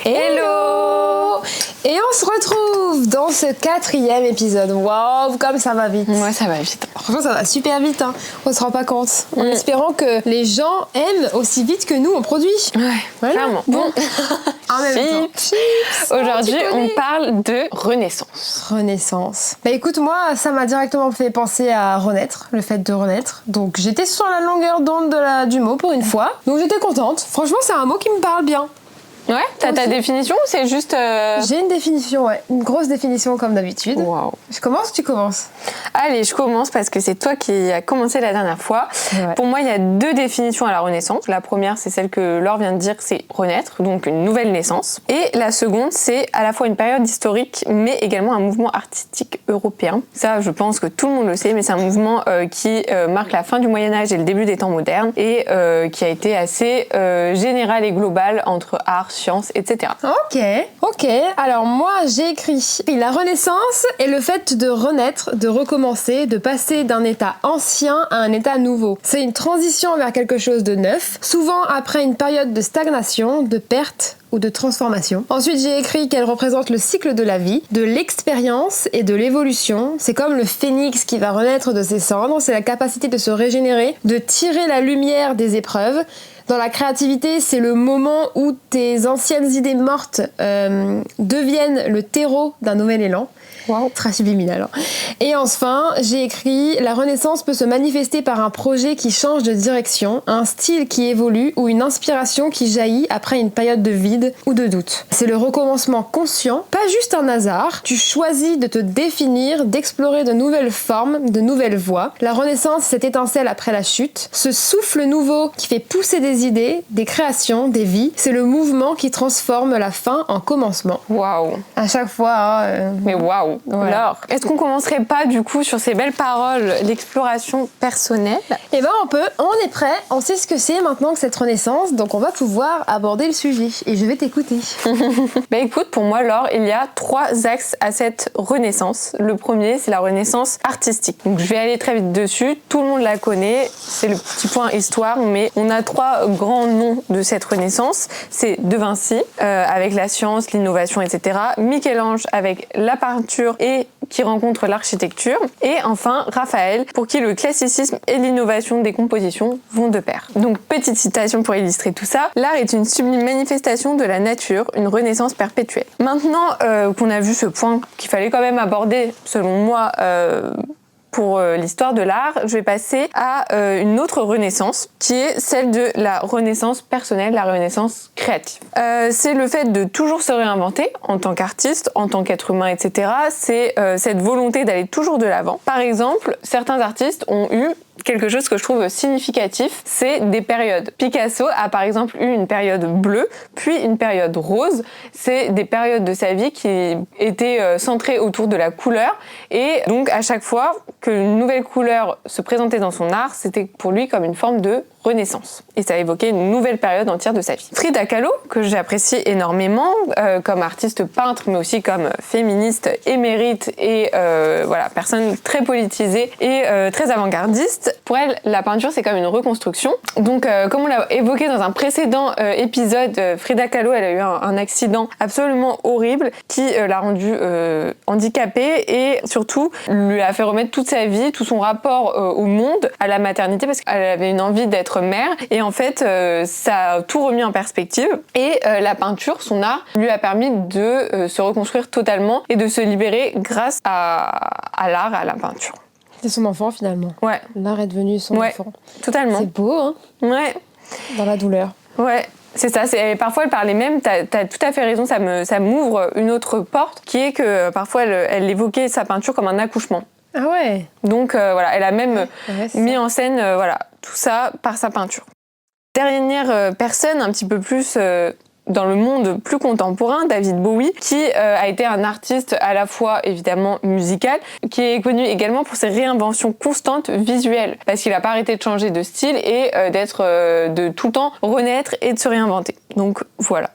Hello. Et on se retrouve dans ce 4e épisode. Waouh, comme ça va vite. Ouais, ça va vite. Franchement, ça va super vite, hein. On se rend pas compte. En espérant que les gens aiment aussi vite que nous on produit. Ouais, voilà. clairement. Bon. En même temps. Chips. Aujourd'hui, on parle de renaissance. Renaissance. Bah écoute, moi, ça m'a directement fait penser à renaître, le fait de renaître. Donc j'étais sur la longueur d'onde du mot pour une fois. Donc j'étais contente. Franchement, c'est un mot qui me parle bien. Ouais, t'as ta définition ou c'est juste... J'ai une définition, ouais. Une grosse définition comme d'habitude. Waouh. Je commence ou tu commences ? Allez, je commence parce que c'est toi qui as commencé la dernière fois. Ouais. Pour moi, il y a 2 définitions à la renaissance. La première, c'est celle que Laure vient de dire, c'est renaître, donc une nouvelle naissance. Et la seconde, c'est à la fois une période historique, mais également un mouvement artistique européen. Ça, je pense que tout le monde le sait, mais c'est un mouvement qui marque la fin du Moyen-Âge et le début des temps modernes, et qui a été assez général et global entre art, sciences, etc. Ok. Alors moi, j'ai écrit la Renaissance est le fait de renaître, de recommencer, de passer d'un état ancien à un état nouveau. C'est une transition vers quelque chose de neuf, souvent après une période de stagnation, de perte ou de transformation. Ensuite, j'ai écrit qu'elle représente le cycle de la vie, de l'expérience et de l'évolution. C'est comme le phénix qui va renaître de ses cendres, c'est la capacité de se régénérer, de tirer la lumière des épreuves. Dans la créativité, c'est le moment où tes anciennes idées mortes deviennent le terreau d'un nouvel élan. Wow. Très subliminal. Hein. Et enfin, j'ai écrit « La Renaissance peut se manifester par un projet qui change de direction, un style qui évolue ou une inspiration qui jaillit après une période de vide ou de doute. C'est le recommencement conscient, pas juste un hasard. Tu choisis de te définir, d'explorer de nouvelles formes, de nouvelles voies. La Renaissance, cette étincelle après la chute, ce souffle nouveau qui fait pousser des idées, des créations, des vies. C'est le mouvement qui transforme la fin en commencement. » Waouh. À chaque fois... Mais waouh. Ouais. Alors, est-ce qu'on commencerait pas du coup sur ces belles paroles, l'exploration personnelle ? Eh ben on est prêt, on sait ce que c'est maintenant que cette renaissance, donc on va pouvoir aborder le sujet et je vais t'écouter. Bah écoute, pour moi Laure, il y a 3 axes à cette renaissance. Le premier, c'est la renaissance artistique. Donc je vais aller très vite dessus, tout le monde la connaît, c'est le petit point histoire, mais on a 3 grands noms de cette renaissance. C'est De Vinci, avec la science, l'innovation, etc. Michel-Ange avec la peinture et qui rencontre l'architecture, et enfin Raphaël, pour qui le classicisme et l'innovation des compositions vont de pair. Donc petite citation pour illustrer tout ça: l'art est une sublime manifestation de la nature, une renaissance perpétuelle. Maintenant qu'on a vu ce point qu'il fallait quand même aborder selon moi pour l'histoire de l'art, je vais passer à une autre renaissance, qui est celle de la renaissance personnelle, la renaissance créative. C'est le fait de toujours se réinventer en tant qu'artiste, en tant qu'être humain, etc. C'est cette volonté d'aller toujours de l'avant. Par exemple, certains artistes ont eu quelque chose que je trouve significatif, c'est des périodes. Picasso a par exemple eu une période bleue, puis une période rose. C'est des périodes de sa vie qui étaient centrées autour de la couleur, et donc à chaque fois qu'une nouvelle couleur se présentait dans son art, c'était pour lui comme une forme de renaissance. Et ça évoquait une nouvelle période entière de sa vie. Frida Kahlo, que j'apprécie énormément comme artiste peintre, mais aussi comme féministe émérite et voilà, personne très politisée et très avant-gardiste. Pour elle, la peinture, c'est comme une reconstruction. Donc, comme on l'a évoqué dans un précédent épisode, Frida Kahlo, elle a eu un accident absolument horrible qui l'a rendue handicapée et surtout lui a fait remettre toute sa vie, tout son rapport au monde, à la maternité, parce qu'elle avait une envie d'être mère, et en fait ça a tout remis en perspective, et la peinture, son art, lui a permis de se reconstruire totalement et de se libérer grâce à l'art et à la peinture. C'est son enfant finalement. Ouais. L'art est devenu son enfant. Totalement. C'est beau, hein ? Ouais. Dans la douleur. Ouais. C'est ça, parfois elle parlait même, t'as tout à fait raison, ça m'ouvre une autre porte, qui est que parfois elle évoquait sa peinture comme un accouchement. Ah ouais. Donc voilà, elle a même mis en scène voilà, tout ça par sa peinture. Dernière personne un petit peu plus dans le monde plus contemporain, David Bowie, qui a été un artiste à la fois évidemment musical, qui est connu également pour ses réinventions constantes visuelles, parce qu'il n'a pas arrêté de changer de style et de tout le temps renaître et de se réinventer. Donc voilà.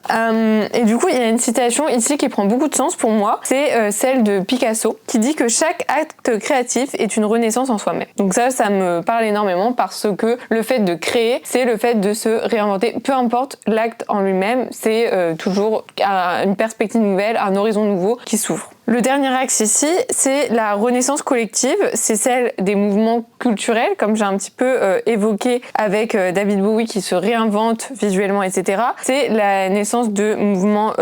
Et du coup, il y a une citation ici qui prend beaucoup de sens pour moi. C'est celle de Picasso qui dit que chaque acte créatif est une renaissance en soi-même. Donc ça me parle énormément parce que le fait de créer, c'est le fait de se réinventer. Peu importe l'acte en lui-même, c'est toujours une perspective nouvelle, un horizon nouveau qui s'ouvre. Le dernier axe ici, c'est la renaissance collective. C'est celle des mouvements culturels, comme j'ai un petit peu évoqué avec David Bowie qui se réinvente visuellement, etc. C'est la naissance de mouvements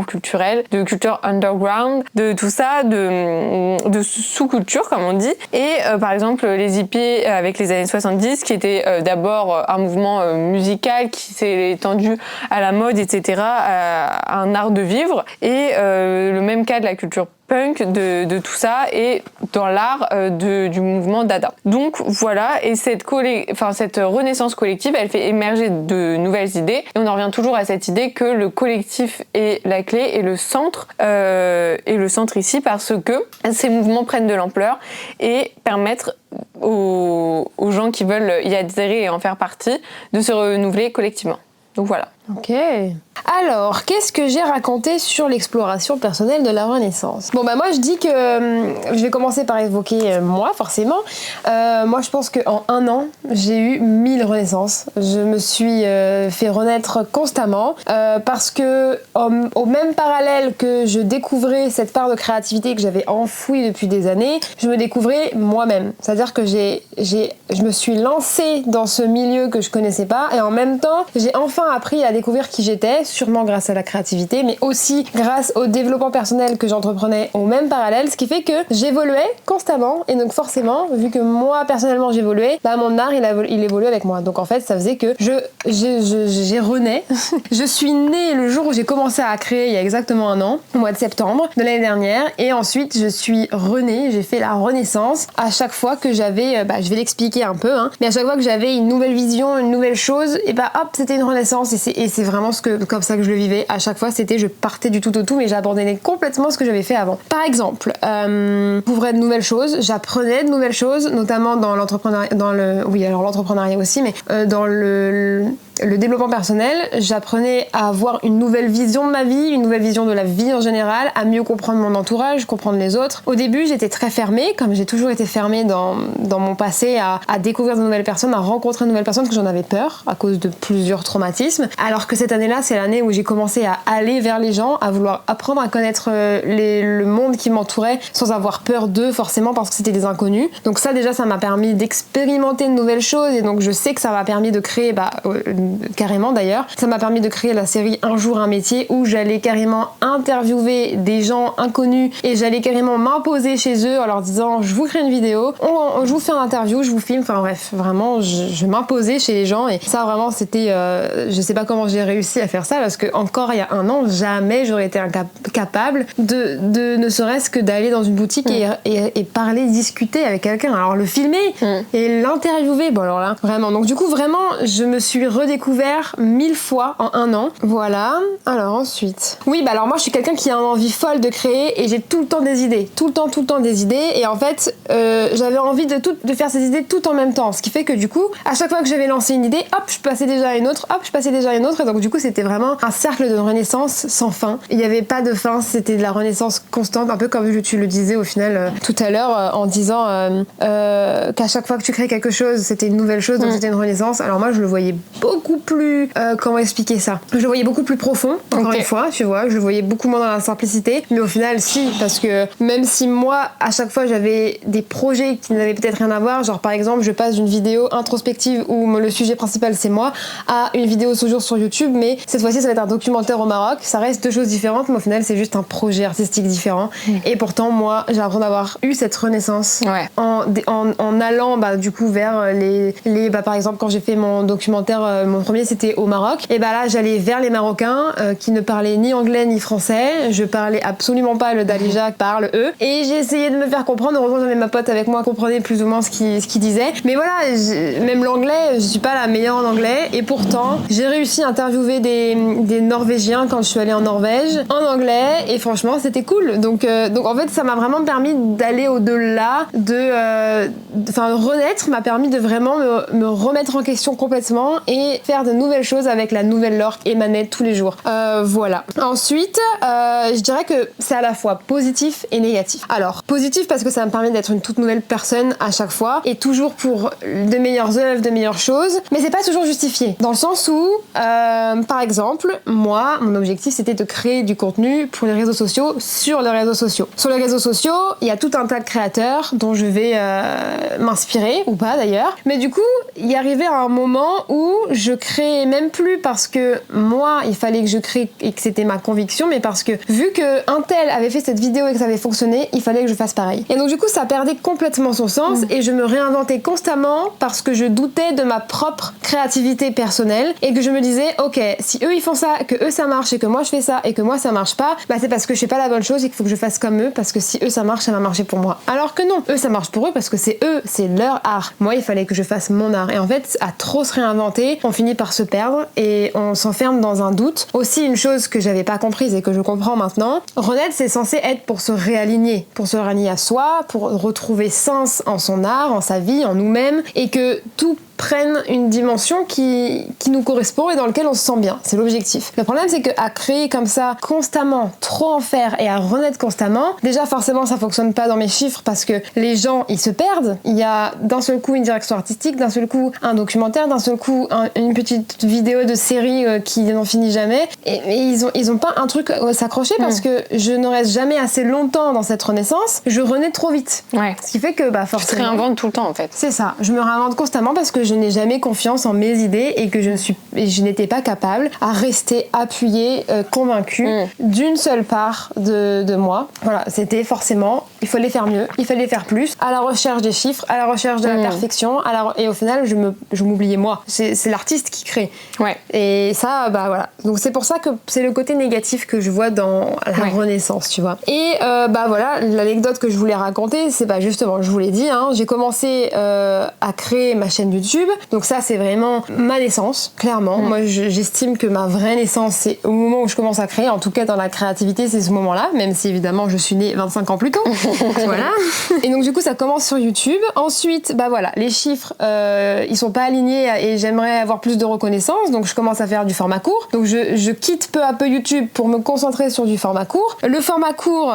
culturels, de culture underground, de tout ça, de sous-culture, comme on dit. Et par exemple, les hippies avec les années 70, qui était d'abord un mouvement musical qui s'est étendu à la mode, etc., à un art de vivre. Et le même cas de la culture punk, de tout ça, et dans l'art du mouvement Dada. Donc voilà, et cette renaissance collective, elle fait émerger de nouvelles idées, et on en revient toujours à cette idée que le collectif est la clé et le centre ici, parce que ces mouvements prennent de l'ampleur et permettent aux gens qui veulent y adhérer et en faire partie de se renouveler collectivement. Donc voilà. Ok. Alors, qu'est-ce que j'ai raconté sur l'exploration personnelle de la Renaissance ? Bon, moi, je dis que je vais commencer par évoquer moi, forcément. Moi, je pense qu'en 1 an, j'ai eu 1000 renaissances. Je me suis fait renaître constamment parce que, au même parallèle que je découvrais cette part de créativité que j'avais enfouie depuis des années, je me découvrais moi-même. C'est-à-dire que je me suis lancée dans ce milieu que je connaissais pas, et en même temps, j'ai enfin appris à découvrir qui j'étais, sûrement grâce à la créativité, mais aussi grâce au développement personnel que j'entreprenais au même parallèle, ce qui fait que j'évoluais constamment, et donc forcément, vu que moi personnellement j'évoluais, mon art il évoluait avec moi. Donc en fait, ça faisait que j'ai rené. Je suis née le jour où j'ai commencé à créer, il y a exactement 1 an, au mois de septembre de l'année dernière, et ensuite je suis renée, j'ai fait la renaissance à chaque fois que j'avais, je vais l'expliquer un peu, mais à chaque fois que j'avais une nouvelle vision, une nouvelle chose, et hop, c'était une renaissance, et c'est vraiment comme ça que je le vivais. À chaque fois, je partais du tout au tout, mais j'abandonnais complètement ce que j'avais fait avant. Par exemple, j'ouvrais de nouvelles choses, j'apprenais de nouvelles choses, notamment dans l'entrepreneuriat, l'entrepreneuriat aussi, mais dans le développement personnel, j'apprenais à avoir une nouvelle vision de ma vie, une nouvelle vision de la vie en général, à mieux comprendre mon entourage, comprendre les autres. Au début, j'étais très fermée, comme j'ai toujours été fermée dans mon passé, à découvrir de nouvelles personnes, à rencontrer de nouvelles personnes, parce que j'en avais peur à cause de plusieurs traumatismes. Alors que cette année-là, c'est l'année où j'ai commencé à aller vers les gens, à vouloir apprendre à connaître le monde qui m'entourait, sans avoir peur d'eux forcément, parce que c'était des inconnus. Donc ça, déjà, ça m'a permis d'expérimenter de nouvelles choses, et donc je sais que ça m'a permis de créer, carrément d'ailleurs, ça m'a permis de créer la série Un jour un métier, où j'allais carrément interviewer des gens inconnus, et j'allais carrément m'imposer chez eux en leur disant: je vous crée une vidéo, je vous fais une interview, je vous filme, enfin bref, vraiment je m'imposais chez les gens, et ça vraiment c'était, je sais pas comment j'ai réussi à faire ça, parce que encore il y a 1 an, jamais j'aurais été capable de ne serait-ce que d'aller dans une boutique et parler, discuter avec quelqu'un, alors le filmer et l'interviewer, bon alors là, vraiment, donc du coup vraiment je me suis redécouvert 1000 fois en 1 an, voilà. Alors ensuite, alors moi je suis quelqu'un qui a une envie folle de créer, et j'ai tout le temps des idées, tout le temps des idées, et en fait j'avais envie de faire ces idées tout en même temps, ce qui fait que du coup à chaque fois que j'avais lancé une idée, hop, je passais déjà à une autre, et donc du coup c'était vraiment un cercle de renaissance sans fin. Il n'y avait pas de fin, c'était de la renaissance constante, un peu comme tu le disais au final tout à l'heure, en disant qu'à chaque fois que tu crées quelque chose, c'était une nouvelle chose, donc c'était une renaissance. Alors moi je le voyais beaucoup plus, comment expliquer ça, je le voyais beaucoup plus profond, encore une fois, tu vois, je le voyais beaucoup moins dans la simplicité, mais au final si, parce que même si moi à chaque fois j'avais des projets qui n'avaient peut-être rien à voir, genre par exemple je passe d'une vidéo introspective où le sujet principal c'est moi, à une vidéo toujours sur YouTube, mais cette fois-ci ça va être un documentaire au Maroc, ça reste 2 choses différentes, mais au final c'est juste un projet artistique différent. Et pourtant moi j'ai l'impression d'avoir eu cette renaissance en allant du coup vers par exemple quand j'ai fait mon documentaire, mon premier c'était au Maroc, et là j'allais vers les Marocains qui ne parlaient ni anglais ni français, je parlais absolument pas le Dalija, parle eux, et j'ai essayé de me faire comprendre. Heureusement j'avais ma pote avec moi, comprenait plus ou moins ce qu'il disait, mais voilà, même l'anglais, je suis pas la meilleure en anglais, et pourtant j'ai réussi à interviewer des Norvégiens quand je suis allée en Norvège en anglais, et franchement c'était cool. Donc en fait ça m'a vraiment permis d'aller au-delà renaître m'a permis de vraiment me remettre en question complètement, et faire de nouvelles choses avec la nouvelle Laure qui émanait tous les jours. Voilà. Ensuite, je dirais que c'est à la fois positif et négatif. Alors, positif parce que ça me permet d'être une toute nouvelle personne à chaque fois et toujours pour de meilleures œuvres, de meilleures choses, mais c'est pas toujours justifié. Dans le sens où, par exemple, moi, mon objectif c'était de créer du contenu pour les réseaux sociaux sur les réseaux sociaux. Sur les réseaux sociaux, il y a tout un tas de créateurs dont je vais m'inspirer, ou pas d'ailleurs, mais du coup, il y arrivait à un moment où je créais même plus parce que moi, il fallait que je crée et que c'était ma conviction, mais parce que vu que un tel avait fait cette vidéo et que ça avait fonctionné, il fallait que je fasse pareil. Et donc du coup, ça perdait complètement son sens et je me réinventais constamment parce que je doutais de ma propre créativité personnelle et que je me disais, ok, si eux ils font ça, que eux ça marche et que moi je fais ça et que moi ça marche pas, bah c'est parce que je fais pas la bonne chose et qu'il faut que je fasse comme eux parce que si eux ça marche, ça va marcher pour moi. Alors que non, eux ça marche pour eux parce que c'est eux, c'est leur art. Moi, il fallait que je fasse mon art. Et en fait, à trop se réinventer, on finit par se perdre et on s'enferme dans un doute. Aussi, une chose que j'avais pas comprise et que je comprends maintenant, renaître, c'est censé être pour se réaligner à soi, pour retrouver sens en son art, en sa vie, en nous-mêmes, et que tout prennent une dimension qui nous correspond et dans lequel on se sent bien. C'est l'objectif. Le problème, c'est qu'à créer comme ça constamment, trop en faire et à renaître constamment, déjà forcément ça fonctionne pas dans mes chiffres parce que les gens ils se perdent. Il y a d'un seul coup une direction artistique, d'un seul coup un documentaire, d'un seul coup une petite vidéo de série qui n'en finit jamais et ils ont pas un truc à s'accrocher parce que je ne reste jamais assez longtemps dans cette renaissance. Je renais trop vite. Ouais. Ce qui fait que bah forcément. Tu te réinventes tout le temps en fait. C'est ça. Je me réinvente constamment parce que je n'ai jamais confiance en mes idées et que je n'étais pas capable à rester appuyée, convaincue d'une seule part de moi. Voilà, c'était forcément, il fallait faire mieux, il fallait faire plus, à la recherche des chiffres, à la recherche de la perfection, et au final, je m'oubliais moi. C'est l'artiste qui crée. Ouais. Et ça, bah voilà. Donc c'est pour ça que c'est le côté négatif que je vois dans la renaissance, tu vois. Et bah voilà, l'anecdote que je voulais raconter, c'est pas justement, je vous l'ai dit, hein, j'ai commencé à créer ma chaîne YouTube. Donc ça, c'est vraiment ma naissance, clairement. Moi, j'estime que ma vraie naissance, c'est au moment où je commence à créer. En tout cas, dans la créativité, c'est ce moment-là, même si évidemment, je suis née 25 ans plus tôt. Voilà. Et donc du coup, ça commence sur YouTube. Ensuite, bah voilà, les chiffres, ils sont pas alignés et j'aimerais avoir plus de reconnaissance. Donc je commence à faire du format court. Donc je quitte peu à peu YouTube pour me concentrer sur du format court. Le format court,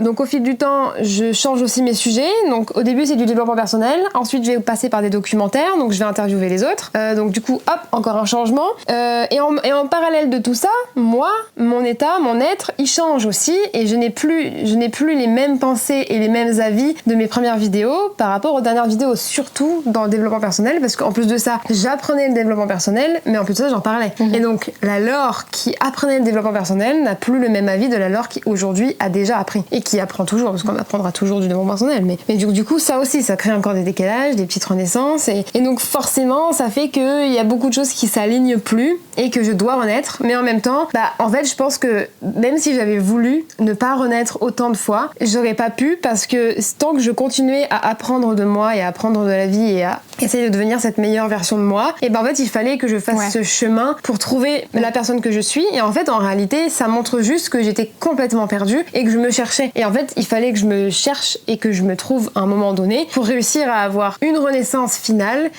donc au fil du temps, je change aussi mes sujets. Donc au début, c'est du développement personnel. Ensuite, je vais passer par des documentaires. Donc je vais interviewer les autres. Donc du coup, hop, encore un changement. Et en parallèle de tout ça, moi, mon état, mon être, il change aussi. Et je n'ai plus les mêmes pensées et les mêmes avis de mes premières vidéos par rapport aux dernières vidéos, surtout dans le développement personnel, parce qu'en plus de ça, j'apprenais le développement personnel, mais en plus de ça, j'en parlais. Et donc, la Laure qui apprenait le développement personnel n'a plus le même avis de la Laure qui aujourd'hui a déjà appris et qui apprend toujours, parce qu'on apprendra toujours du développement personnel. Mais du coup, ça aussi, ça crée encore des décalages, des petites renaissances. Et donc, forcément, ça fait qu'il y a beaucoup de choses qui s'alignent plus et que je dois renaître. Mais en même temps, bah, en fait, je pense que même si j'avais voulu ne pas renaître autant de fois, j'aurais pas pu parce que tant que je continuais à apprendre de moi et à apprendre de la vie et à essayer de devenir cette meilleure version de moi, et ben en fait, il fallait que je fasse ce chemin pour trouver la personne que je suis. Et en fait, en réalité, ça montre juste que j'étais complètement perdue et que je me cherchais. Et en fait, il fallait que je me cherche et que je me trouve à un moment donné pour réussir à avoir une renaissance finale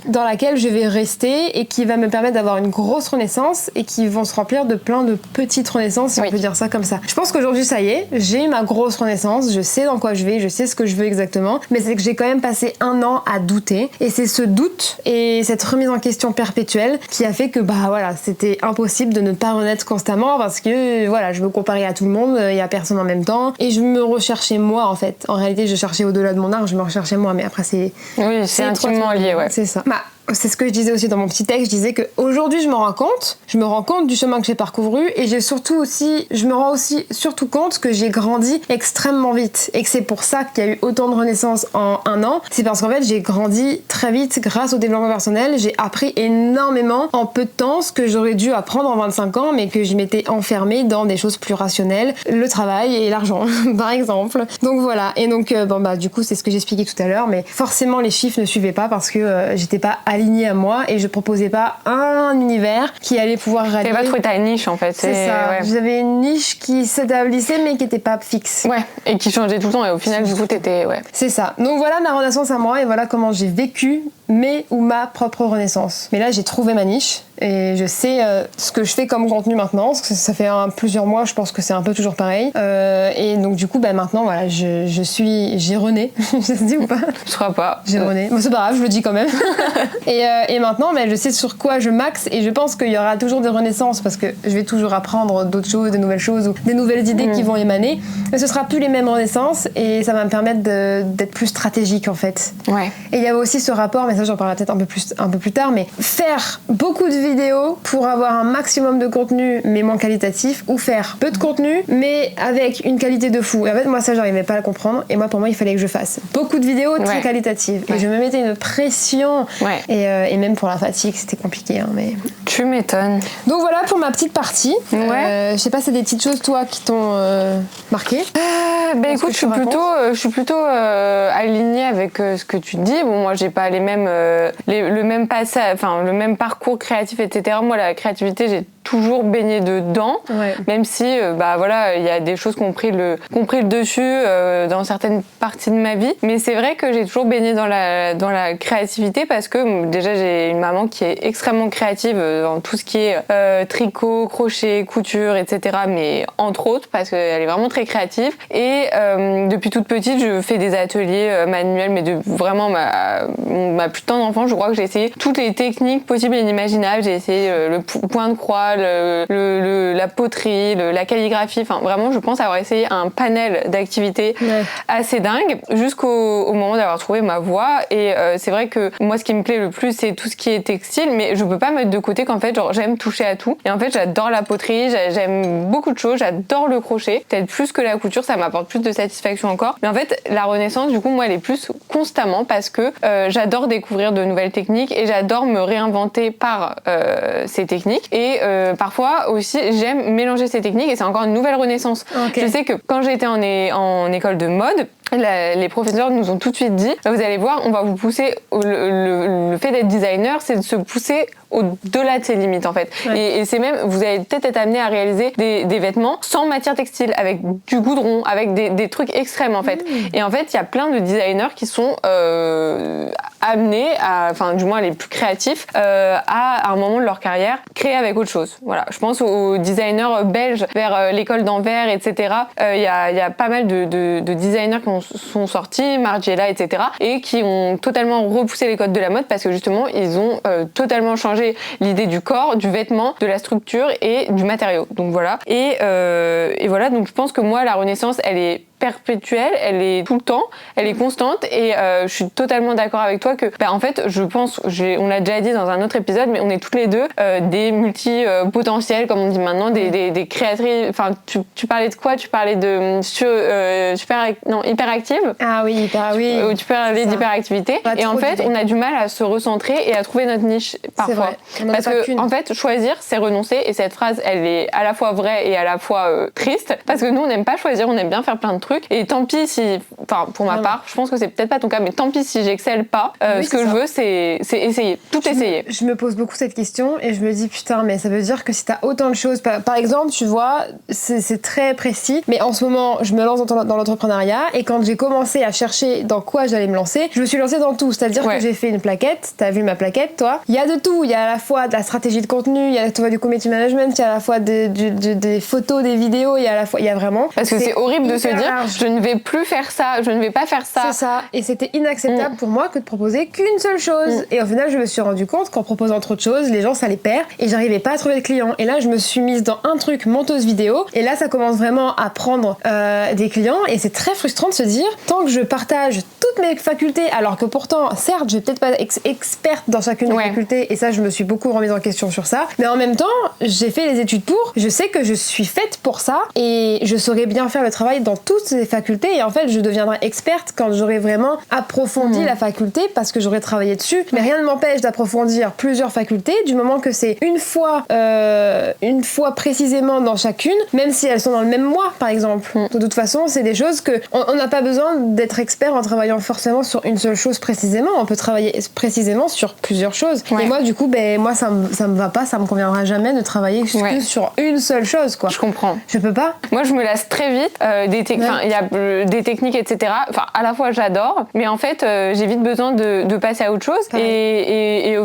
dans laquelle je vais rester et qui va me permettre d'avoir une grosse renaissance et qui vont se remplir de plein de petites renaissances, si on peut dire ça comme ça. Je pense qu'aujourd'hui, ça y est, j'ai ma grosse renaissance, je sais dans quoi je vais, je sais ce que je veux exactement, mais c'est que j'ai quand même passé 1 an à douter. Et c'est ce doute et cette remise en question perpétuelle qui a fait que bah voilà, c'était impossible de ne pas renaître constamment parce que voilà, je me comparais à tout le monde, il y a personne en même temps et je me recherchais moi en fait. En réalité, je cherchais au-delà de mon art, je me recherchais moi, mais après c'est intimement lié, ouais. C'est ça. Bah, c'est ce que je disais aussi dans mon petit texte, je disais qu'aujourd'hui je me rends compte du chemin que j'ai parcouru et je me rends aussi surtout compte que j'ai grandi extrêmement vite et que c'est pour ça qu'il y a eu autant de renaissance en 1 an. C'est parce qu'en fait j'ai grandi très vite grâce au développement personnel, j'ai appris énormément en peu de temps, ce que j'aurais dû apprendre en 25 ans mais que je m'étais enfermée dans des choses plus rationnelles, le travail et l'argent par exemple. Donc voilà, et donc bon bah du coup c'est ce que j'expliquais tout à l'heure, mais forcément les chiffres ne suivaient pas parce que j'étais pas alignée à moi et je proposais pas un univers qui allait pouvoir rallier. T'avais pas trouvé ta niche en fait. C'est ça. Ouais. J'avais une niche qui s'établissait mais qui était pas fixe. Ouais. Et qui changeait tout le temps et au final du coup t'étais. Ouais. C'est ça. Donc voilà ma renaissance à moi et voilà comment j'ai vécu mes ou ma propre renaissance. Mais là, j'ai trouvé ma niche et je sais ce que je fais comme contenu maintenant, parce que ça fait plusieurs mois, je pense que c'est un peu toujours pareil. Et donc du coup, maintenant, voilà, j'ai rené. Ça se dit ou pas? Je crois pas. J'ai rené. Bon, c'est pas grave, je le dis quand même. et maintenant, je sais sur quoi je maxe, et je pense qu'il y aura toujours des renaissances, parce que je vais toujours apprendre d'autres choses, des nouvelles choses, ou des nouvelles idées qui vont émaner. Mais ce sera plus les mêmes renaissances, et ça va me permettre d'être plus stratégique en fait. Ouais. Et il y avait aussi ce rapport, mais ça j'en parlerai peut-être un peu plus tard, mais faire beaucoup de vidéos pour avoir un maximum de contenu mais moins qualitatif, ou faire peu de contenu mais avec une qualité de fou. Et en fait moi ça j'arrivais pas à le comprendre, et moi pour moi il fallait que je fasse beaucoup de vidéos très qualitatives, et je me mettais une pression, et même pour la fatigue c'était compliqué mais... Tu m'étonnes. Donc voilà pour ma petite partie. Je sais pas, c'est des petites choses toi qui t'ont marqué? Écoute, je suis plutôt alignée avec ce que tu dis. Bon, moi j'ai pas le même passage, enfin le même parcours créatif, etc. Moi la créativité j'ai toujours baigné dedans, même si il y a des choses qui ont pris le dessus dans certaines parties de ma vie, mais c'est vrai que j'ai toujours baigné dans la créativité, parce que déjà j'ai une maman qui est extrêmement créative dans tout ce qui est tricot, crochet, couture, etc., mais entre autres parce qu'elle est vraiment très créative, et depuis toute petite je fais des ateliers manuels, mais vraiment ma plus tendre enfance, je crois que j'ai essayé toutes les techniques possibles et inimaginables. J'ai essayé le point de croix, la poterie, la calligraphie, enfin vraiment je pense avoir essayé un panel d'activités assez dingue, jusqu'au moment d'avoir trouvé ma voie. Et c'est vrai que moi ce qui me plaît le plus c'est tout ce qui est textile, mais je peux pas mettre de côté qu'en fait j'aime toucher à tout, et en fait j'adore la poterie, j'aime beaucoup de choses, j'adore le crochet, peut-être plus que la couture, ça m'apporte plus de satisfaction encore, mais en fait la renaissance du coup moi elle est plus constamment, parce que j'adore découvrir de nouvelles techniques et j'adore me réinventer par ces techniques, et parfois aussi j'aime mélanger ces techniques, et c'est encore une nouvelle renaissance. Je sais que quand j'étais en école de mode, les professeurs nous ont tout de suite dit, vous allez voir, on va vous pousser, le fait d'être designer c'est de se pousser au-delà de ses limites en fait, et c'est même, vous allez peut-être être amené à réaliser des vêtements sans matière textile, avec du goudron, avec des trucs extrêmes en fait. Et en fait il y a plein de designers qui sont amenés enfin du moins les plus créatifs, à un moment de leur carrière créer avec autre chose. Voilà, je pense aux designers belges vers l'école d'Anvers, etc. Il y a pas mal de designers qui sont sortis, Margiela, etc., et qui ont totalement repoussé les codes de la mode, parce que justement ils ont totalement changé l'idée du corps, du vêtement, de la structure et du matériau. Donc voilà. Et voilà, donc je pense que moi la renaissance elle est perpétuelle, elle est tout le temps, elle est constante, et je suis totalement d'accord avec toi que en fait je pense, on l'a déjà dit dans un autre épisode, mais on est toutes les deux des multi-potentiels, comme on dit maintenant, des créatrices. Enfin tu parlais de quoi? Tu parlais de hyperactive. Ah oui, tu parlais d'hyperactivité, et en fait on a du mal à se recentrer et à trouver notre niche parfois, parce que en fait choisir c'est renoncer, et cette phrase elle est à la fois vraie et à la fois triste, parce que nous on n'aime pas choisir, on aime bien faire plein de trucs, et tant pis si, enfin pour ma part, je pense que c'est peut-être pas ton cas, mais tant pis si j'excelle pas, ce que je veux c'est essayer, essayer. Je me pose beaucoup cette question, et je me dis putain, mais ça veut dire que si t'as autant de choses, par exemple tu vois, c'est très précis, mais en ce moment je me lance dans l'entrepreneuriat, et quand j'ai commencé à chercher dans quoi j'allais me lancer, je me suis lancée dans tout, c'est-à-dire que j'ai fait une plaquette, t'as vu ma plaquette toi, il y a de tout, il y a à la fois de la stratégie de contenu, il y a à la fois du community management, il y a à la fois des photos, des vidéos, il y a vraiment, parce que c'est horrible de se dire je ne vais plus faire ça, je ne vais pas faire ça. C'est ça, et c'était inacceptable pour moi que de proposer qu'une seule chose. Et au final je me suis rendu compte qu'en proposant trop de choses, les gens ça les perd, et j'arrivais pas à trouver de clients, et là je me suis mise dans un truc monteuse vidéo, et là ça commence vraiment à prendre des clients, et c'est très frustrant de se dire, tant que je partage toutes mes facultés, alors que pourtant certes je vais peut-être pas être experte dans chacune des facultés, et ça je me suis beaucoup remise en question sur ça, mais en même temps j'ai fait les études pour, je sais que je suis faite pour ça, et je saurais bien faire le travail dans toutes ces facultés, et en fait je deviendrai experte quand j'aurai vraiment approfondi la faculté, parce que j'aurai travaillé dessus, mais rien ne m'empêche d'approfondir plusieurs facultés du moment que c'est une fois précisément dans chacune, même si elles sont dans le même mois par exemple. De toute façon c'est des choses que on n'a pas besoin d'être expert en travaillant forcément sur une seule chose précisément, on peut travailler précisément sur plusieurs choses, et moi du coup moi ça me va pas, ça me conviendra jamais de travailler que sur une seule chose quoi. Je comprends. Je peux pas. Moi je me lasse très vite, il y a des techniques etc etc. Enfin, à la fois j'adore, mais en fait j'ai vite besoin de passer à autre chose et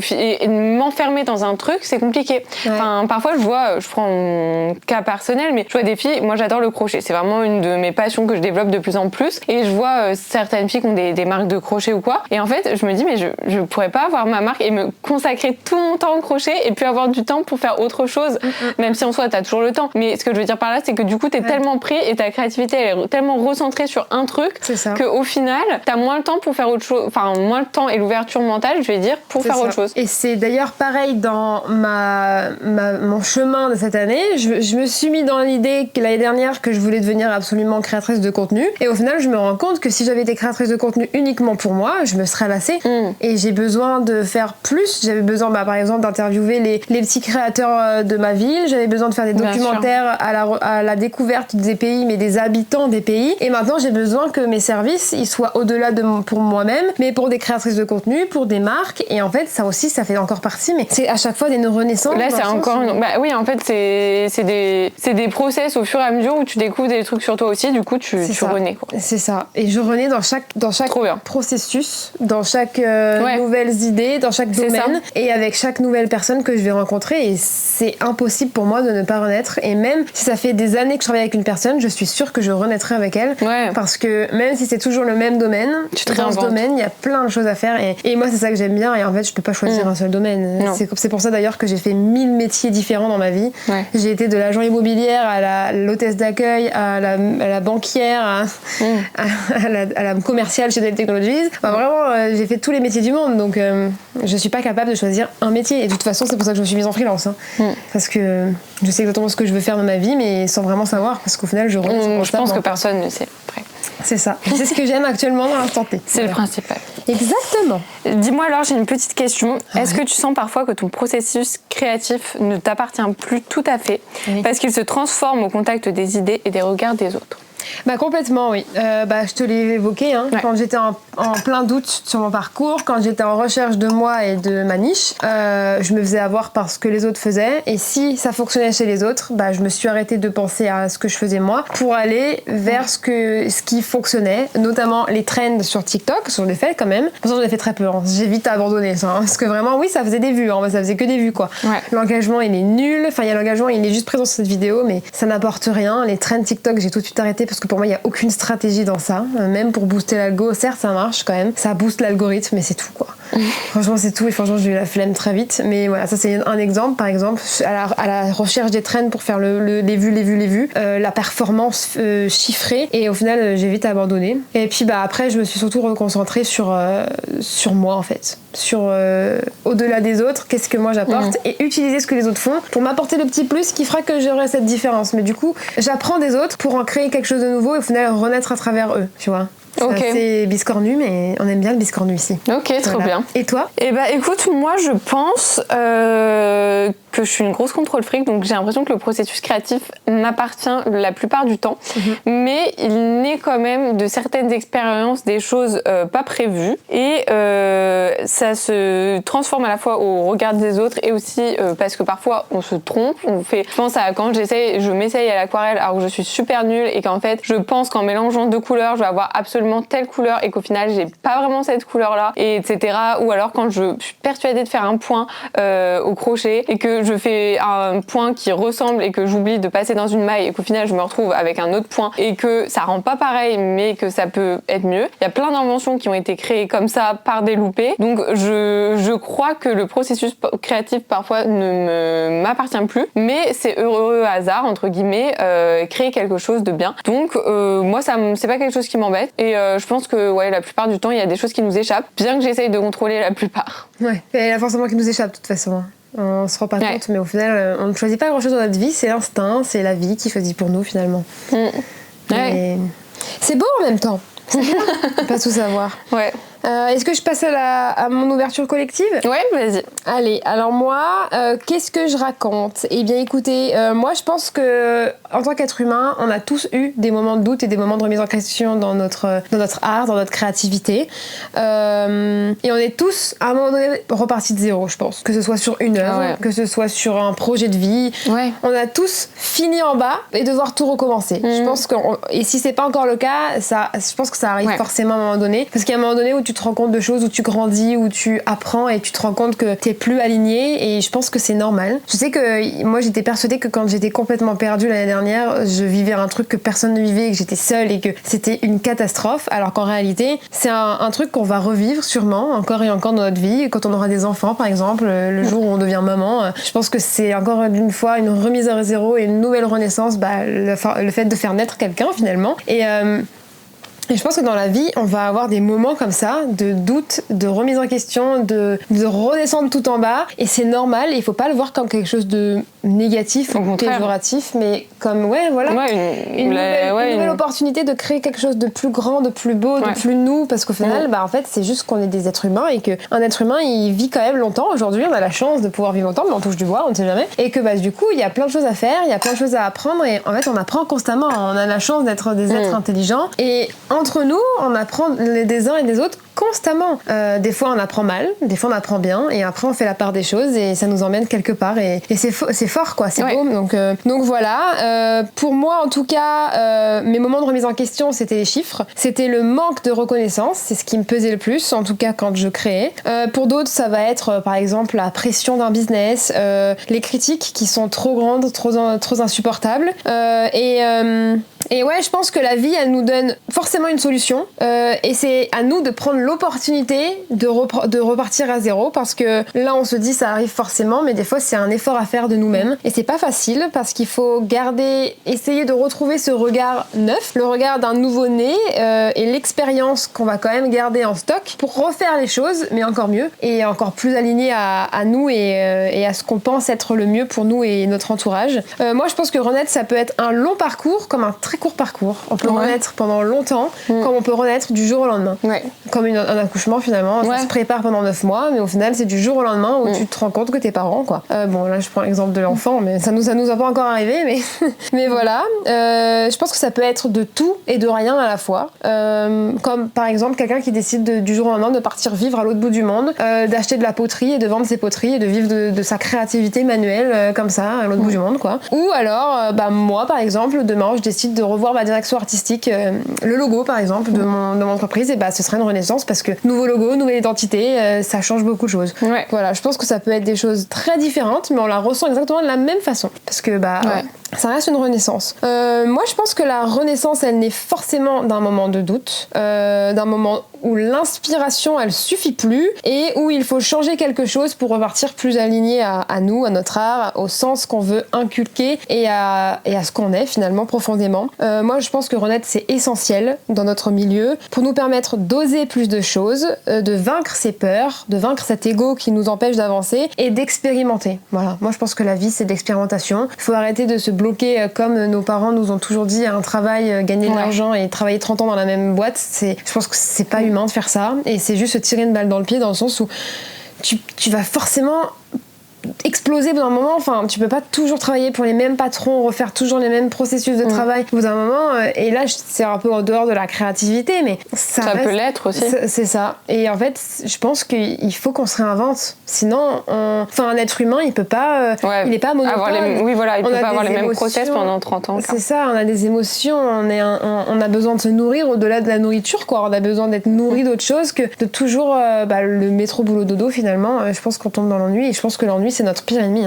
m'enfermer dans un truc, c'est compliqué. Enfin, parfois je prends mon cas personnel, mais je vois des filles, moi j'adore le crochet, c'est vraiment une de mes passions que je développe de plus en plus, et je vois certaines filles qui ont des marques de crochet ou quoi, et en fait je me dis mais je pourrais pas avoir ma marque et me consacrer tout mon temps au crochet et puis avoir du temps pour faire autre chose, même si en soi t'as toujours le temps, mais ce que je veux dire par là c'est que du coup t'es tellement pris et ta créativité elle est tellement recentrée sur un truc qu'au final t'as moins le temps pour faire autre chose, enfin moins le temps et l'ouverture mentale je vais dire pour faire autre chose. Et c'est d'ailleurs pareil dans mon chemin de cette année, je me suis mis dans l'idée que l'année dernière que je voulais devenir absolument créatrice de contenu, et au final je me rends compte que si j'avais été créatrice de contenu uniquement pour moi, je me serais lassée et j'ai besoin de faire plus. J'avais besoin par exemple d'interviewer les petits créateurs de ma ville, j'avais besoin de faire des documentaires à la découverte des pays, mais des habitants des pays, et maintenant j'ai besoin que mes services ils soient au-delà pour moi-même, mais pour des créatrices de contenu, pour des marques, et en fait ça aussi ça fait encore partie, mais c'est à chaque fois des renaissances. Là c'est encore oui, en fait c'est des process au fur et à mesure où tu découvres des trucs sur toi aussi, du coup tu renais quoi. C'est ça, et je renais dans chaque processus, dans chaque nouvelles idées, dans chaque domaine, et avec chaque nouvelle personne que je vais rencontrer, et c'est impossible pour moi de ne pas renaître, et même si ça fait des années que je travaille avec une personne, je suis sûre que je renaîtrai avec elle, parce que même si c'est toujours le même domaine, dans ce domaine il y a plein de choses à faire, et moi c'est ça que j'aime bien, et en fait je peux pas choisir un seul domaine. C'est pour ça d'ailleurs que j'ai fait 1000 métiers différents dans ma vie. J'ai été de l'agent immobilière à l'hôtesse d'accueil, à la banquière, à la commerciale chez Dell Technologies. Enfin, vraiment, j'ai fait tous les métiers du monde, donc je suis pas capable de choisir un métier, et de toute façon c'est pour ça que je me suis mise en freelance, parce que je sais exactement ce que je veux faire dans ma vie, mais sans vraiment savoir, parce qu'au final je pense que personne ne sait. Après. C'est ça, c'est ce que j'aime actuellement dans l'instant T. C'est le principal. Exactement. Dis-moi alors, j'ai une petite question. Est-ce que tu sens parfois que ton processus créatif ne t'appartient plus tout à fait parce qu'il se transforme au contact des idées et des regards des autres? Complètement, oui. Je te l'ai évoqué, quand j'étais en plein doute sur mon parcours, quand j'étais en recherche de moi et de ma niche, je me faisais avoir par ce que les autres faisaient, et si ça fonctionnait chez les autres, je me suis arrêtée de penser à ce que je faisais moi pour aller vers ce qui fonctionnait, notamment les trends sur TikTok, sur les faits quand même. Pour ça j'en ai fait très peu, j'ai vite abandonné ça, parce que vraiment oui ça faisait des vues, ça faisait que des vues quoi. L'engagement il est nul, il y a l'engagement, il est juste présent sur cette vidéo, mais ça n'apporte rien. Les trends TikTok j'ai tout de suite arrêté, parce que pour moi il n'y a aucune stratégie dans ça, même pour booster l'algo, certes ça marche quand même, ça booste l'algorithme, mais c'est tout quoi. Franchement c'est tout, et franchement j'ai eu la flemme très vite, mais voilà, ça c'est un exemple. Par exemple à la recherche des trends pour faire les vues, la performance chiffrée, et au final j'ai vite abandonné, et puis après je me suis surtout reconcentrée sur moi en fait, sur au-delà des autres, qu'est-ce que moi j'apporte, et utiliser ce que les autres font pour m'apporter le petit plus qui fera que j'aurai cette différence. Mais du coup j'apprends des autres pour en créer quelque chose de nouveau, et au final renaître à travers eux, tu vois. C'est biscornu, mais on aime bien le biscornu ici. Ok, trop bien. Et toi ? Écoute, moi je pense que je suis une grosse contrôle fric, donc j'ai l'impression que le processus créatif m'appartient la plupart du temps, mais il naît quand même de certaines expériences, des choses pas prévues, et ça se transforme à la fois au regard des autres, et aussi parce que parfois on se trompe, je pense à quand je m'essaye à l'aquarelle alors que je suis super nulle, et qu'en fait je pense qu'en mélangeant deux couleurs je vais avoir absolument telle couleur, et qu'au final j'ai pas vraiment cette couleur là, et etc. Ou alors quand je suis persuadée de faire un point au crochet et que je fais un point qui ressemble et que j'oublie de passer dans une maille, et qu'au final je me retrouve avec un autre point et que ça rend pas pareil mais que ça peut être mieux. Il y a plein d'inventions qui ont été créées comme ça par des loupés, donc je crois que le processus créatif parfois ne m'appartient plus, mais c'est heureux hasard entre guillemets créer quelque chose de bien. Donc moi c'est pas quelque chose qui m'embête, et je pense que la plupart du temps il y a des choses qui nous échappent, bien que j'essaye de contrôler la plupart. Ouais, il y a forcément qui nous échappe de toute façon. On se rend pas compte, mais au final on ne choisit pas grand chose dans notre vie, c'est l'instinct, c'est la vie qui choisit pour nous finalement. C'est beau en même temps. C'est bien de pas tout savoir. Est-ce que je passe à mon ouverture collective ? Ouais, vas-y. Allez, alors moi, qu'est-ce que je raconte ? Eh bien écoutez, moi je pense que en tant qu'être humain, on a tous eu des moments de doute et des moments de remise en question dans notre art, dans notre créativité. Et on est tous, à un moment donné, repartis de zéro, je pense. Que ce soit sur une œuvre, que ce soit sur un projet de vie. Ouais. On a tous fini en bas et devoir tout recommencer. Je pense que, et si c'est pas encore le cas, je pense que ça arrive forcément à un moment donné. Parce qu'il y a un moment donné où tu te rends compte de choses, où tu grandis, où tu apprends et tu te rends compte que t'es plus aligné, et je pense que c'est normal. Je sais que moi j'étais persuadée que quand j'étais complètement perdue l'année dernière, je vivais un truc que personne ne vivait, et que j'étais seule et que c'était une catastrophe, alors qu'en réalité c'est un truc qu'on va revivre sûrement encore et encore dans notre vie, quand on aura des enfants par exemple, le jour où on devient maman. Je pense que c'est encore une fois une remise à zéro et une nouvelle renaissance, le fait de faire naître quelqu'un finalement. Et je pense que dans la vie, on va avoir des moments comme ça, de doute, de remise en question, de redescendre tout en bas. Et c'est normal, il faut pas le voir comme quelque chose de négatif ou péjoratif, mais comme, une nouvelle opportunité de créer quelque chose de plus grand, de plus beau, de plus nous. Parce qu'au final, en fait, c'est juste qu'on est des êtres humains et qu'un être humain, il vit quand même longtemps. Aujourd'hui, on a la chance de pouvoir vivre longtemps, mais on touche du bois, on ne sait jamais. Et que du coup, il y a plein de choses à faire, il y a plein de choses à apprendre. Et en fait, on apprend constamment. On a la chance d'être des êtres intelligents. Et entre nous, on apprend des uns et des autres constamment. Des fois on apprend mal, des fois on apprend bien, et après on fait la part des choses et ça nous emmène quelque part, et c'est fort quoi, c'est beau. Donc voilà, pour moi en tout cas, mes moments de remise en question, c'était les chiffres, c'était le manque de reconnaissance, c'est ce qui me pesait le plus, en tout cas quand je créais. Pour d'autres ça va être par exemple la pression d'un business, les critiques qui sont trop grandes, trop insupportables, et ouais, je pense que la vie, elle nous donne forcément une solution, et c'est à nous de prendre l'opportunité de repartir à zéro, parce que là, on se dit ça arrive forcément, mais des fois, c'est un effort à faire de nous-mêmes, et c'est pas facile, parce qu'il faut essayer de retrouver ce regard neuf, le regard d'un nouveau-né, et l'expérience qu'on va quand même garder en stock pour refaire les choses, mais encore mieux, et encore plus aligné à nous et à ce qu'on pense être le mieux pour nous et notre entourage. Moi, je pense que renaître, ça peut être un long parcours, comme un très court parcours. On peut renaître pendant longtemps, comme on peut renaître du jour au lendemain. Comme un accouchement finalement, ça se prépare pendant 9 mois, mais au final c'est du jour au lendemain où tu te rends compte que t'es parent quoi. Bon là je prends l'exemple de l'enfant, mais ça nous a pas encore arrivé, mais voilà. Je pense que ça peut être de tout et de rien à la fois. Comme par exemple quelqu'un qui décide du jour au lendemain de partir vivre à l'autre bout du monde, d'acheter de la poterie et de vendre ses poteries et de vivre de sa créativité manuelle comme ça à l'autre bout du monde quoi. Ou alors moi par exemple demain je décide de revoir ma direction artistique, le logo par exemple de mon entreprise, et ce serait une renaissance, parce que nouveau logo, nouvelle identité, ça change beaucoup de choses. Voilà, je pense que ça peut être des choses très différentes, mais on la ressent exactement de la même façon, parce que ça reste une renaissance. Moi je pense que la renaissance, elle naît forcément d'un moment de doute, d'un moment où l'inspiration elle suffit plus, et où il faut changer quelque chose pour repartir plus aligné à nous, à notre art, au sens qu'on veut inculquer et à ce qu'on est finalement profondément. Moi je pense que renaître c'est essentiel dans notre milieu pour nous permettre d'oser plus de choses, de vaincre ses peurs, de vaincre cet ego qui nous empêche d'avancer et d'expérimenter. Voilà, moi je pense que la vie c'est de l'expérimentation. Il faut arrêter de se bloquer comme nos parents nous ont toujours dit à un travail, gagner de l'argent et travailler 30 ans dans la même boîte. Je pense que c'est pas humain de faire ça, et c'est juste se tirer une balle dans le pied, dans le sens où tu vas forcément exploser au bout d'un moment. Enfin, tu peux pas toujours travailler pour les mêmes patrons, refaire toujours les mêmes processus de travail au bout d'un moment, et là c'est un peu en dehors de la créativité, mais ça peut l'être aussi. C'est ça, et en fait je pense qu'il faut qu'on se réinvente, sinon un être humain il peut pas il est pas monotone. Il peut pas avoir les mêmes process pendant 30 ans. C'est ça, on a des émotions, on a besoin de se nourrir au-delà de la nourriture quoi. On a besoin d'être nourri d'autre chose que de toujours le métro boulot dodo finalement. Je pense qu'on tombe dans l'ennui, et je pense que l'ennui c'est notre pire ennemi.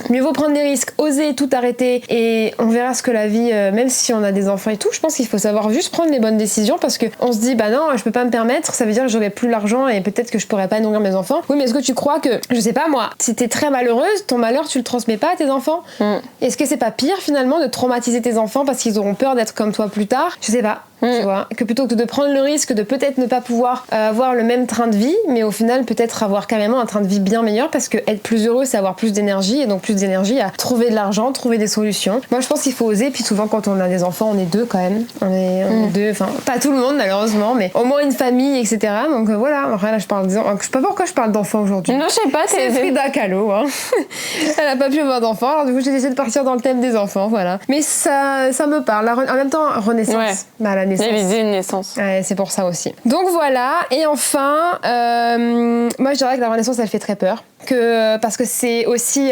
Mieux vaut prendre des risques, oser tout arrêter, et on verra ce que la vie, même si on a des enfants et tout, je pense qu'il faut savoir juste prendre les bonnes décisions, parce que on se dit non, je peux pas me permettre, ça veut dire que j'aurai plus l'argent et peut-être que je pourrais pas nourrir mes enfants. Oui, mais est-ce que tu crois que, je sais pas moi, si t'es très malheureuse, ton malheur tu le transmets pas à tes enfants? Est-ce que c'est pas pire finalement de traumatiser tes enfants parce qu'ils auront peur d'être comme toi plus tard? Je sais pas. Tu vois, que plutôt que de prendre le risque de peut-être ne pas pouvoir avoir le même train de vie, mais au final peut-être avoir carrément un train de vie bien meilleur, parce que être plus heureux c'est avoir plus d'énergie, et donc plus d'énergie à trouver de l'argent, trouver des solutions. Moi, je pense qu'il faut oser, puis souvent, quand on a des enfants, on est deux quand même. On est deux, enfin, pas tout le monde, malheureusement, mais au moins une famille, etc. Donc voilà, après, là, je sais pas pourquoi je parle d'enfants aujourd'hui. Non, je sais pas, c'est Frida Kahlo, hein. Elle a pas pu avoir d'enfants, alors du coup, j'ai décidé de partir dans le thème des enfants, voilà. Mais ça me parle. En même temps, renaissance. Ouais. Bah, la naissance. Il y avait une naissance. Ouais, c'est pour ça aussi. Donc voilà, et enfin, moi je dirais que la renaissance elle fait très peur. Parce que c'est aussi,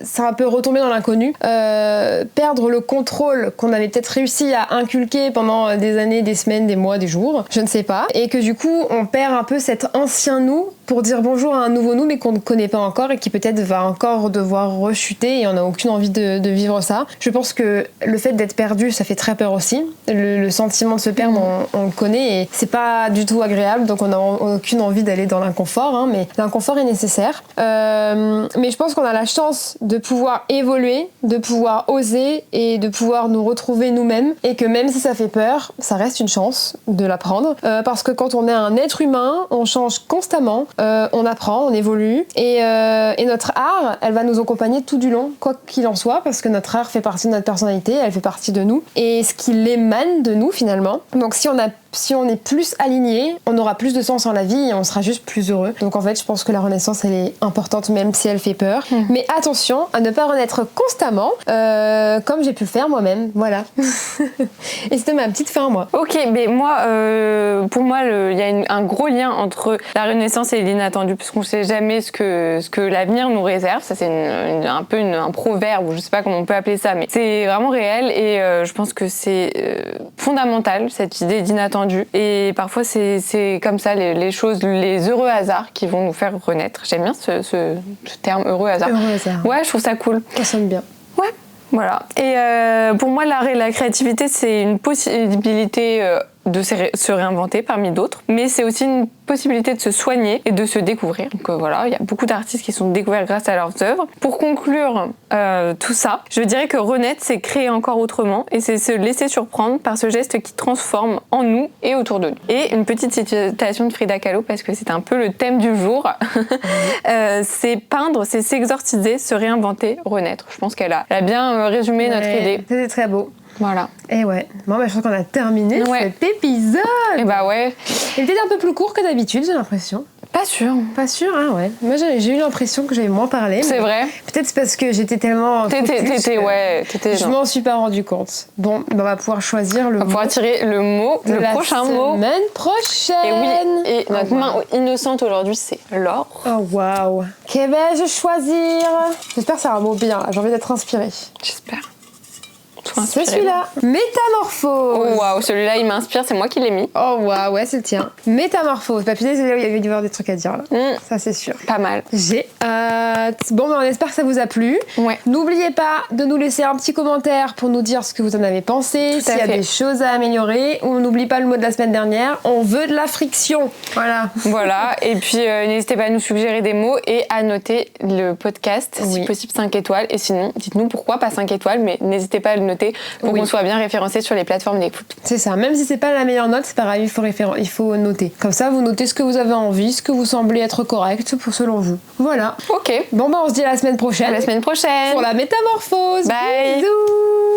c'est un peu retomber dans l'inconnu, perdre le contrôle qu'on avait peut-être réussi à inculquer pendant des années, des semaines, des mois, des jours, je ne sais pas, et que du coup on perd un peu cet ancien nous pour dire bonjour à un nouveau nous mais qu'on ne connaît pas encore et qui peut-être va encore devoir rechuter et on n'a aucune envie de vivre ça. Je pense que le fait d'être perdu ça fait très peur aussi, le sentiment de se perdre on le connaît et c'est pas du tout agréable donc on n'a aucune envie d'aller dans l'inconfort, hein, mais l'inconfort est nécessaire. Mais je pense qu'on a la chance de pouvoir évoluer, de pouvoir oser et de pouvoir nous retrouver nous-mêmes et que même si ça fait peur, ça reste une chance de l'apprendre parce que quand on est un être humain, on change constamment, on apprend, on évolue et notre art, elle va nous accompagner tout du long, quoi qu'il en soit, parce que notre art fait partie de notre personnalité, elle fait partie de nous et ce qui l'émane de nous finalement. Donc si on est plus aligné, on aura plus de sens en la vie et on sera juste plus heureux. Donc en fait, je pense que la renaissance, elle est importante même si elle fait peur. Mais attention à ne pas renaître constamment, comme j'ai pu le faire moi-même. Voilà. Et c'était ma petite fin, moi. Ok, mais moi, pour moi, il y a un gros lien entre la renaissance et l'inattendu, parce qu'on ne sait jamais ce que l'avenir nous réserve. Ça, c'est un peu un proverbe, ou je ne sais pas comment on peut appeler ça, mais c'est vraiment réel et je pense que c'est fondamental, cette idée d'inattendu. Et parfois, c'est comme ça, les choses, les heureux hasards qui vont nous faire renaître. J'aime bien ce terme, heureux hasard. Heureux hasard. Ouais, je trouve ça cool. Ça sonne bien. Ouais, voilà. Et pour moi, l'art et la créativité, c'est une possibilité de se réinventer parmi d'autres, mais c'est aussi une possibilité de se soigner et de se découvrir. Donc voilà, il y a beaucoup d'artistes qui sont découverts grâce à leurs œuvres. Pour conclure tout ça, je dirais que renaître, c'est créer encore autrement et c'est se laisser surprendre par ce geste qui transforme en nous et autour de nous. Et une petite citation de Frida Kahlo, parce que c'est un peu le thème du jour, c'est peindre, c'est s'exorciser, se réinventer, renaître. Je pense qu'elle a bien résumé notre idée. C'était très beau. Voilà. Et ouais. Bon, bah, je crois qu'on a terminé cet épisode. Et bah ouais. Il était un peu plus court que d'habitude, j'ai l'impression. Pas sûr. Pas sûr, hein, ouais. Moi, j'ai eu l'impression que j'avais moins parlé. C'est vrai. Peut-être c'est parce que j'étais tellement... Je m'en suis pas rendu compte. Bon, on va pouvoir choisir le mot. On va pouvoir tirer le mot, le prochain mot. La semaine prochaine. Et oui, et notre main innocente aujourd'hui, c'est l'or. Oh, waouh. Quel vais-je choisir? J'espère que c'est un mot bien, là. J'ai envie d'être inspirée. J'espère. C'est celui-là. Métamorphose. Oh waouh, celui-là il m'inspire, c'est moi qui l'ai mis. Oh waouh, ouais, c'est le tien. Métamorphose. Bah putain, il y avait dû avoir des trucs à dire là. Ça c'est sûr. Pas mal. J'ai hâte. Bon, bah, on espère que ça vous a plu. Ouais. N'oubliez pas de nous laisser un petit commentaire pour nous dire ce que vous en avez pensé, s'il y a des choses à améliorer. On n'oublie pas le mot de la semaine dernière. On veut de la friction. Voilà. Voilà. Et puis n'hésitez pas à nous suggérer des mots et à noter le podcast, si possible 5 étoiles. Et sinon, dites-nous pourquoi pas 5 étoiles, mais n'hésitez pas à le noter pour qu'on soit bien référencé sur les plateformes d'écoute. C'est ça, même si c'est pas la meilleure note, c'est pas grave, il faut noter. Comme ça, vous notez ce que vous avez envie, ce que vous semblez être correct selon vous. Voilà. Ok. Bon, bah on se dit à la semaine prochaine. À la semaine prochaine. Pour la métamorphose. Bye. Bisous.